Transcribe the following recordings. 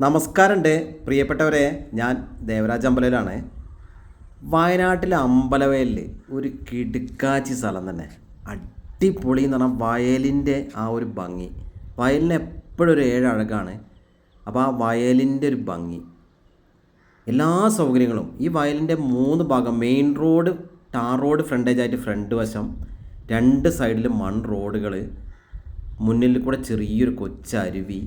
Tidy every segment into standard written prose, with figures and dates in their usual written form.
നമസ്കാരമുണ്ട് പ്രിയപ്പെട്ടവരെ, ഞാൻ ദേവരാജ് അമ്പലയിലാണ്. വയനാട്ടിലെ അമ്പലവയലിൽ ഒരു കിടുക്കാച്ചി സ്ഥലം തന്നെ, അടിപൊളി എന്ന് പറഞ്ഞാൽ വയലിൻ്റെ ആ ഒരു ഭംഗി. വയലിന് എപ്പോഴും ഒരു അഴകാണ്. അപ്പോൾ ആ വയലിൻ്റെ ഒരു ഭംഗി, എല്ലാ സൗകര്യങ്ങളും ഈ വയലിൻ്റെ 3 ഭാഗം, മെയിൻ റോഡ്, ടാർ റോഡ് ഫ്രണ്ടേജായിട്ട് ഫ്രണ്ട് വശം, 2 സൈഡിലും മൺ റോഡുകൾ, മുന്നിൽ കൂടെ ചെറിയൊരു കൊച്ചരുവി,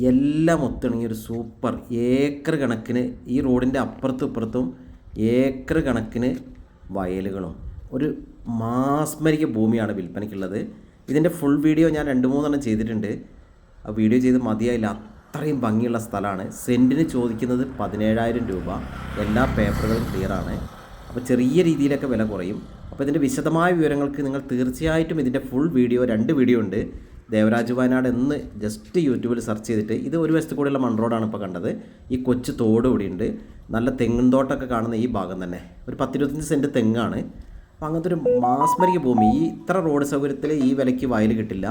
എല്ലാം ഒത്തിണങ്ങിയ ഒരു സൂപ്പർ ഏക്കർ കണക്കിന് ഈ റോഡിൻ്റെ അപ്പുറത്തും ഇപ്പുറത്തും ഏക്കർ കണക്കിന് വയലുകളും, ഒരു മാസ്മരിക ഭൂമിയാണ് വിൽപ്പനയ്ക്കുള്ളത്. ഇതിൻ്റെ ഫുൾ വീഡിയോ ഞാൻ 2-3 ചെയ്തിട്ടുണ്ട്. ആ വീഡിയോ ചെയ്ത് മതിയായില്ല, അത്രയും ഭംഗിയുള്ള സ്ഥലമാണ്. സെൻറ്റിന് ചോദിക്കുന്നത് 17,000 രൂപ. എല്ലാ പേപ്പറുകളും ക്ലിയറാണ്. അപ്പോൾ ചെറിയ രീതിയിലൊക്കെ വില കുറയും. അപ്പോൾ ഇതിൻ്റെ വിശദമായ വിവരങ്ങൾക്ക് നിങ്ങൾ തീർച്ചയായിട്ടും ഇതിൻ്റെ ഫുൾ വീഡിയോ, 2 വീഡിയോ ഉണ്ട്, ദേവരാജ് വയനാട് എന്ന് ജസ്റ്റ് യൂട്യൂബിൽ സെർച്ച് ചെയ്തിട്ട്. ഇത് ഒരു വശത്ത് കൂടെയുള്ള മൺ റോഡാണ് ഇപ്പോൾ കണ്ടത്. ഈ കൊച്ചു തോട് ഇവിടെയുണ്ട്. നല്ല തെങ്ങിൻ തോട്ടമൊക്കെ കാണുന്ന ഈ ഭാഗം തന്നെ ഒരു 10-25 സെൻറ്റ് തെങ്ങാണ്. അപ്പോൾ അങ്ങനത്തെ ഒരു മാസ്മരിക ഭൂമി. ഈ ഇത്ര റോഡ് സൗകര്യത്തിൽ ഈ വിലയ്ക്ക് വയൽ കിട്ടില്ല.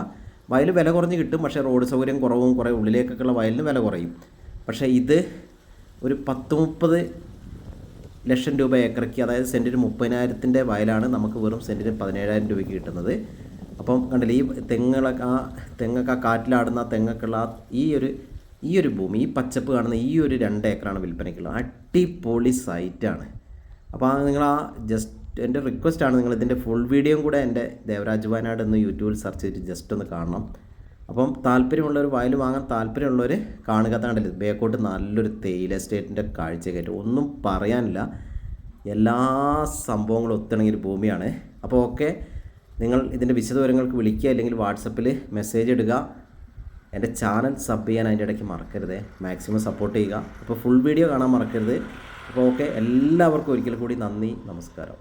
വയൽ വില കുറഞ്ഞ് കിട്ടും, പക്ഷേ റോഡ് സൗകര്യം കുറവും, കുറേ ഉള്ളിലേക്കൊക്കെയുള്ള വയലിന് വില കുറയും. പക്ഷേ ഇത് ഒരു 10-30 ലക്ഷം രൂപ ഏക്കറയ്ക്ക്, അതായത് സെൻറ്റിന് 30,000-ൻ്റെ വയലാണ് നമുക്ക് വെറും സെൻറ്റിന് 17,000 രൂപയ്ക്ക് കിട്ടുന്നത്. അപ്പം കണ്ടില്ലേ, ഈ തെങ്ങൊക്കെ കാറ്റിലാടുന്ന തെങ്ങൊക്കെയുള്ള ഈ ഒരു ഭൂമി, ഈ പച്ചപ്പ് കാണുന്ന ഈ ഒരു 2 ഏക്കറാണ് വിൽപ്പനയ്ക്കുള്ളത്. അടിപൊളി സൈറ്റാണ്. അപ്പോൾ നിങ്ങൾ എൻ്റെ റിക്വസ്റ്റാണ്, നിങ്ങൾ ഇതിൻ്റെ ഫുൾ വീഡിയോയും കൂടെ എൻ്റെ ദേവരാജ് വയനാട് എന്ന് യൂട്യൂബിൽ സെർച്ച് ചെയ്തിട്ട് ജസ്റ്റ് ഒന്ന് കാണണം. അപ്പം താല്പര്യമുള്ളവർ, വയൽ വാങ്ങാൻ താല്പര്യമുള്ളവർ കാണുക. കണ്ടില്ലേ, ബേക്കോട്ട് നല്ലൊരു തേയില എസ്റ്റേറ്റിൻ്റെ കാഴ്ചയൊക്കെ, ഒന്നും പറയാനില്ല. എല്ലാ സംഭവങ്ങളും ഒത്തിണങ്ങിയൊരു ഭൂമിയാണ്. അപ്പോൾ ഓക്കെ, നിങ്ങൾ ഇതിൻ്റെ വിശദവിവരങ്ങൾക്ക് വിളിക്കുക, അല്ലെങ്കിൽ വാട്സപ്പിൽ മെസ്സേജ് ഇടുക. എൻ്റെ ചാനൽ സബ് ചെയ്യാൻ അതിൻ്റെ ഇടയ്ക്ക് മറക്കരുത്. മാക്സിമം സപ്പോർട്ട് ചെയ്യുക. അപ്പോൾ ഫുൾ വീഡിയോ കാണാൻ മറക്കരുത്. അപ്പോൾ ഓക്കെ, എല്ലാവർക്കും ഒരിക്കൽ കൂടി നന്ദി, നമസ്കാരം.